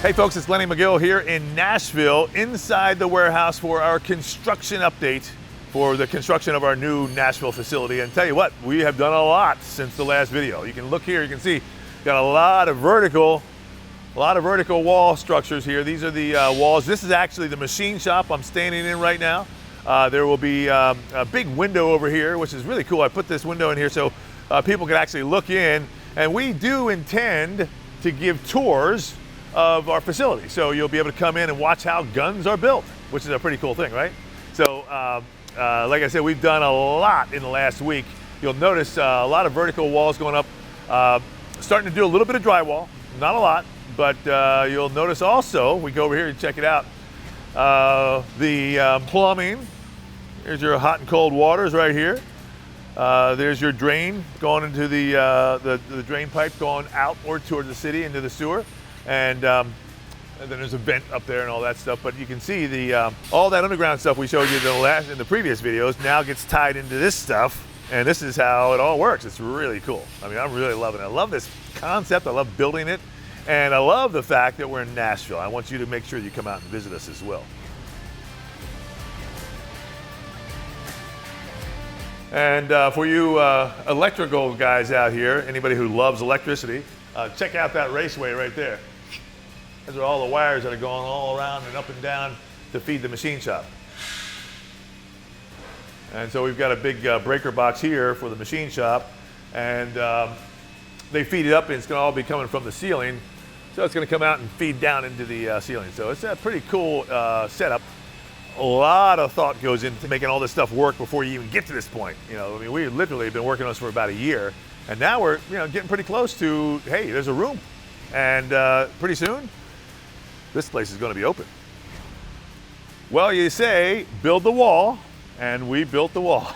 Hey folks, it's Lenny Magill here in Nashville, inside the warehouse for our construction update for the construction of our new Nashville facility. And tell you what, we have done a lot since the last video. You can look here, you can see, got a lot of vertical wall structures here. These are the walls. This is actually the machine shop I'm standing in right now. There will be a big window over here, which is really cool. I put this window in here so people can actually look in. And we do intend to give tours of our facility. So you'll be able to come in and watch how guns are built, which is a pretty cool thing, right? So like I said, we've done a lot in the last week. You'll notice a lot of vertical walls going up, starting to do a little bit of drywall, not a lot, but you'll notice also, we go over here and check it out, the plumbing. Here's your hot and cold waters right here. There's your drain going into the drain pipe going outward toward the city into the sewer. And then there's a vent up there and all that stuff. But you can see the all that underground stuff we showed you in the previous videos now gets tied into this stuff, and this is how it all works. It's really cool. I mean, I'm really loving it. I love this concept. I love building it, and I love the fact that we're in Nashville. I want you to make sure you come out and visit us as well. And for you electrical guys out here, anybody who loves electricity, check out that raceway right there. Those are all the wires that are going all around and up and down to feed the machine shop. And so we've got a big breaker box here for the machine shop, and they feed it up, and it's going to all be coming from the ceiling. So it's going to come out and feed down into the ceiling. So it's a pretty cool setup. A lot of thought goes into making all this stuff work before you even get to this point. You know, I mean, we literally have been working on this for about a year, and now we're getting pretty close to, hey, there's a room, and pretty soon this place is going to be open. Well, you say build the wall, and we built the wall.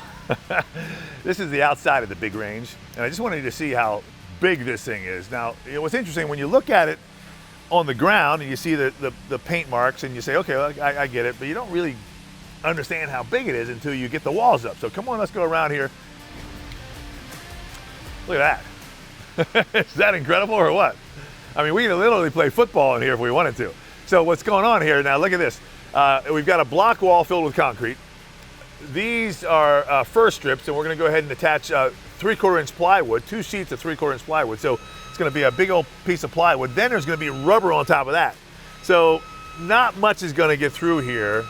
This is the outside of the big range, and I just wanted you to see how big this thing is. Now, what's interesting, when you look at it on the ground and you see the paint marks, and you say, okay, well, I get it, but you don't really understand how big it is until you get the walls up. So come on, let's go around here. Look at that. Is that incredible or what? I mean, we can literally play football in here if we wanted to. So what's going on here now, look at this. We've got a block wall filled with concrete. These are first strips, and we're gonna go ahead and attach 3/4 inch plywood, 2 sheets of 3/4 inch plywood. So it's gonna be a big old piece of plywood. Then there's gonna be rubber on top of that. So not much is gonna get through here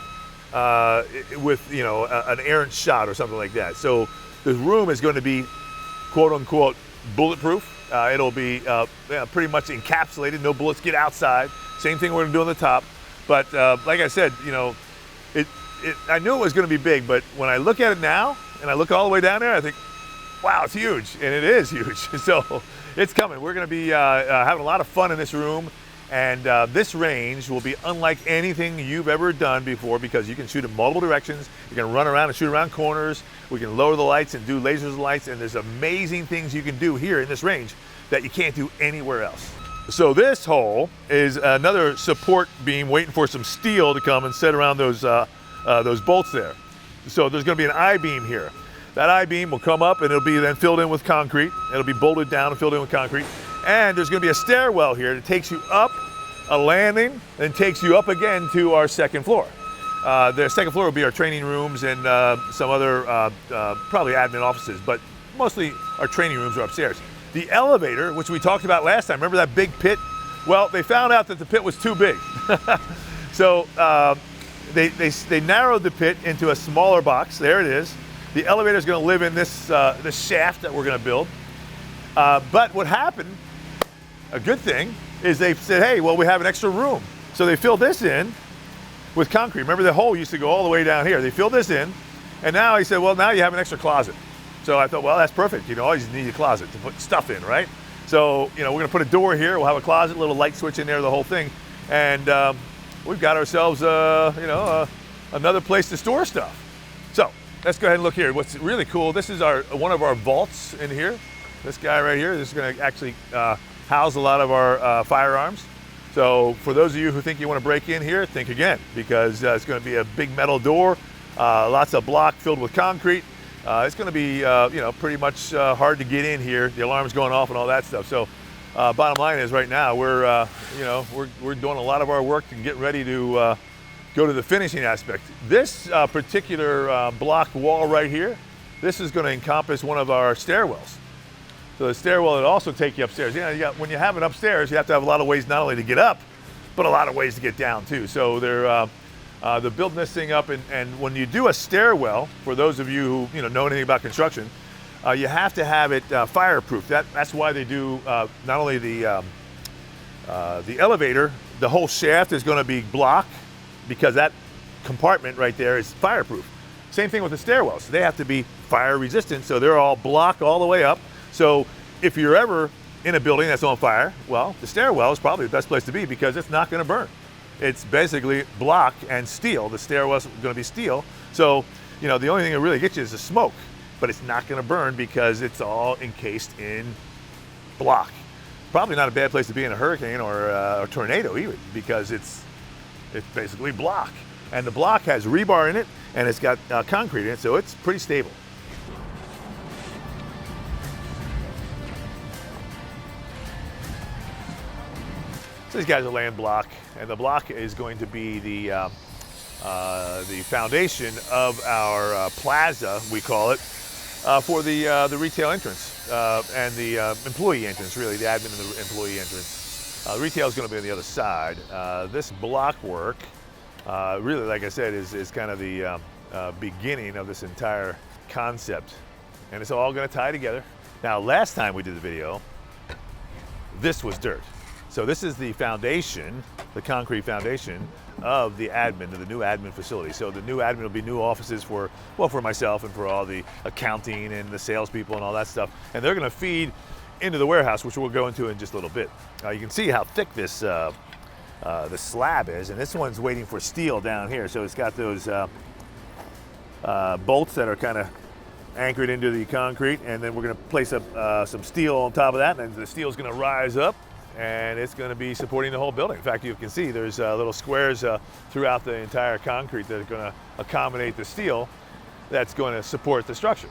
with an errant shot or something like that. So the room is gonna be quote unquote bulletproof. It'll be pretty much encapsulated, no bullets get outside. Same thing we're gonna do on the top. But like I said, I knew it was gonna be big, but when I look at it now, and I look all the way down there, I think, wow, it's huge, and it is huge. So it's coming. We're gonna be having a lot of fun in this room, and this range will be unlike anything you've ever done before, because you can shoot in multiple directions. You can run around and shoot around corners. We can lower the lights and do lasers lights, and there's amazing things you can do here in this range that you can't do anywhere else. So this hole is another support beam waiting for some steel to come and set around those bolts there. So there's gonna be an I-beam here. That I-beam will come up, and it'll be then filled in with concrete. It'll be bolted down and filled in with concrete. And there's gonna be a stairwell here that takes you up a landing, and takes you up again to our second floor. The second floor will be our training rooms and some other probably admin offices, but mostly our training rooms are upstairs. The elevator, which we talked about last time, remember that big pit? Well, they found out that the pit was too big. So they narrowed the pit into a smaller box. There it is. The elevator is going to live in this shaft that we're going to build. But what happened, a good thing, is they said, hey, well, we have an extra room. So they filled this in with concrete. Remember, the hole used to go all the way down here. They filled this in, and now he said, well, now you have an extra closet. So I thought, well, that's perfect. You always need a closet to put stuff in, right? So, we're gonna put a door here. We'll have a closet, little light switch in there, the whole thing. And we've got ourselves, another place to store stuff. So let's go ahead and look here. What's really cool, this is one of our vaults in here. This guy right here, this is gonna actually house a lot of our firearms. So for those of you who think you wanna break in here, think again, because it's gonna be a big metal door, lots of block filled with concrete. It's going to be, pretty much hard to get in here. The alarm's going off and all that stuff. So bottom line is right now we're doing a lot of our work and getting ready to go to the finishing aspect. This particular block wall right here, this is going to encompass one of our stairwells. So the stairwell will also take you upstairs. When you have it upstairs, you have to have a lot of ways not only to get up, but a lot of ways to get down too. So they're building this thing up, and when you do a stairwell, for those of you who know anything about construction, you have to have it fireproof. That's why they do not only the elevator, the whole shaft is going to be block, because that compartment right there is fireproof. Same thing with the stairwells. They have to be fire resistant, so they're all block all the way up. So if you're ever in a building that's on fire, well, the stairwell is probably the best place to be, because it's not going to burn. It's basically block and steel. The stairwell's going to be steel. So, the only thing that really gets you is the smoke, but it's not going to burn because it's all encased in block. Probably not a bad place to be in a hurricane or a tornado even, because it's basically block. And the block has rebar in it, and it's got concrete in it, so it's pretty stable. So these guys are laying block, and the block is going to be the foundation of our plaza, we call it, for the retail entrance and the employee entrance, really, the admin and the employee entrance. Retail is going to be on the other side. This block work, really, like I said, is kind of the beginning of this entire concept, and it's all going to tie together. Now, last time we did the video, this was dirt. So this is the foundation, the concrete foundation of the admin, of the new admin facility. So the new admin will be new offices for myself and for all the accounting and the salespeople and all that stuff. And they're going to feed into the warehouse, which we'll go into in just a little bit. You can see how thick this the slab is, and this one's waiting for steel down here. So it's got those bolts that are kind of anchored into the concrete, and then we're going to place up some steel on top of that, and the steel is going to rise up, and it's going to be supporting the whole building. In fact, you can see there's little squares throughout the entire concrete that are going to accommodate the steel that's going to support the structure.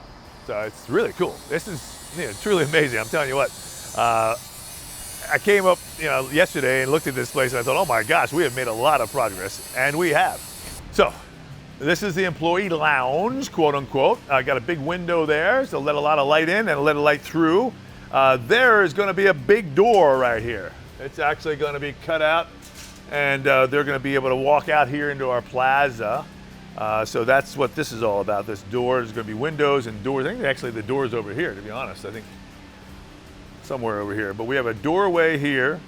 So it's really cool. This is truly amazing. I'm telling you what. I came up yesterday and looked at this place, and I thought, oh my gosh, we have made a lot of progress, and we have. So this is the employee lounge, quote unquote. I got a big window there, so let a lot of light in and let a light through. There is going to be a big door right here. It's actually going to be cut out, and they're going to be able to walk out here into our plaza. So that's what this is all about. This door is going to be windows and doors. I think actually the door's over here, to be honest. I think somewhere over here. But we have a doorway here.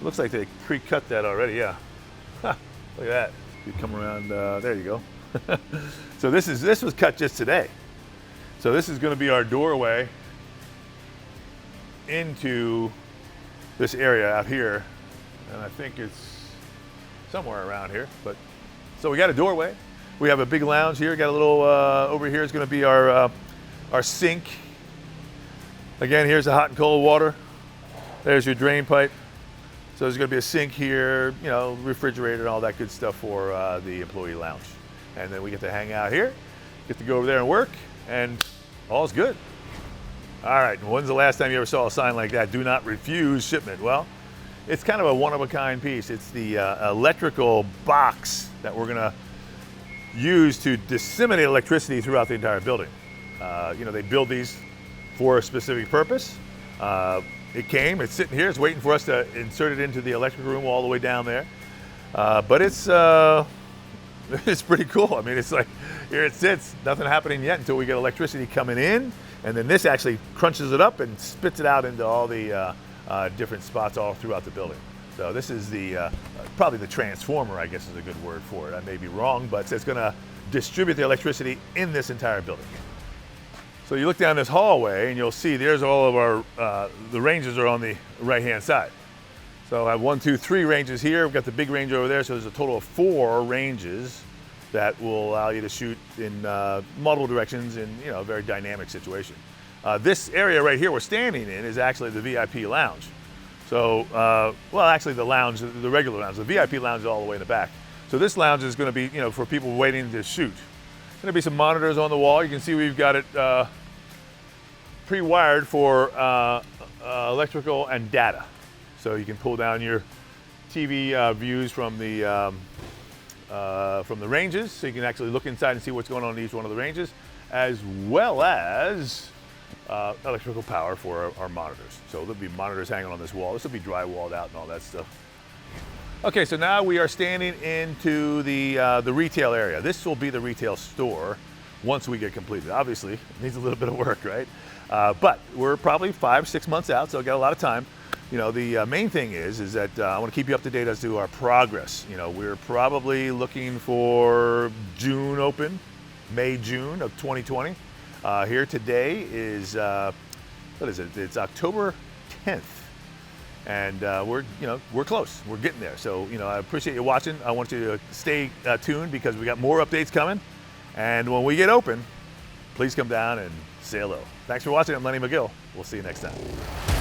Looks like they pre-cut that already, yeah. Look at that. You come around, there you go. So this was cut just today. So this is going to be our doorway into this area out here, and I think it's somewhere around here. But so we got a doorway, we have a big lounge here, got a little over here is going to be our sink. Again, here's the hot and cold water, there's your drain pipe. So there's going to be a sink here, refrigerator and all that good stuff for the employee lounge. And then we get to hang out here, get to go over there and work, and all's good. All right, when's the last time you ever saw a sign like that? Do not refuse shipment. Well, it's kind of a one-of-a-kind piece. It's the electrical box that we're gonna use to disseminate electricity throughout the entire building. They build these for a specific purpose. It's sitting here, it's waiting for us to insert it into the electric room all the way down there. But it's pretty cool. I mean, it's like, here it sits, nothing happening yet until we get electricity coming in. And then this actually crunches it up and spits it out into all the different spots all throughout the building. So this is probably the transformer, I guess is a good word for it. I may be wrong, but it's going to distribute the electricity in this entire building. So you look down this hallway and you'll see there's all of our, the ranges are on the right-hand side. So I have 1, 2, 3 ranges here. We've got the big range over there, so there's a total of 4 ranges that will allow you to shoot in multiple directions in a very dynamic situation. This area right here we're standing in is actually the VIP lounge. So, actually the lounge, the regular lounge, the VIP lounge is all the way in the back. So this lounge is going to be, for people waiting to shoot. Going to be some monitors on the wall. You can see we've got it pre-wired for electrical and data. So you can pull down your TV views from the ranges, so you can actually look inside and see what's going on in each one of the ranges, as well as electrical power for our monitors. So there'll be monitors hanging on this wall. This will be drywalled out and all that stuff. Okay, so now we are standing into the retail area. This will be the retail store once we get completed. Obviously, it needs a little bit of work, right? But we're probably 5-6 months out, so I've got a lot of time. You know, the main thing is that I want to keep you up to date as to our progress. You know, we're probably looking for June open, May, June of 2020. Here today is, what is it? It's October 10th. And we're close. We're getting there. So, I appreciate you watching. I want you to stay tuned because we got more updates coming. And when we get open, please come down and say hello. Thanks for watching. I'm Lenny Magill. We'll see you next time.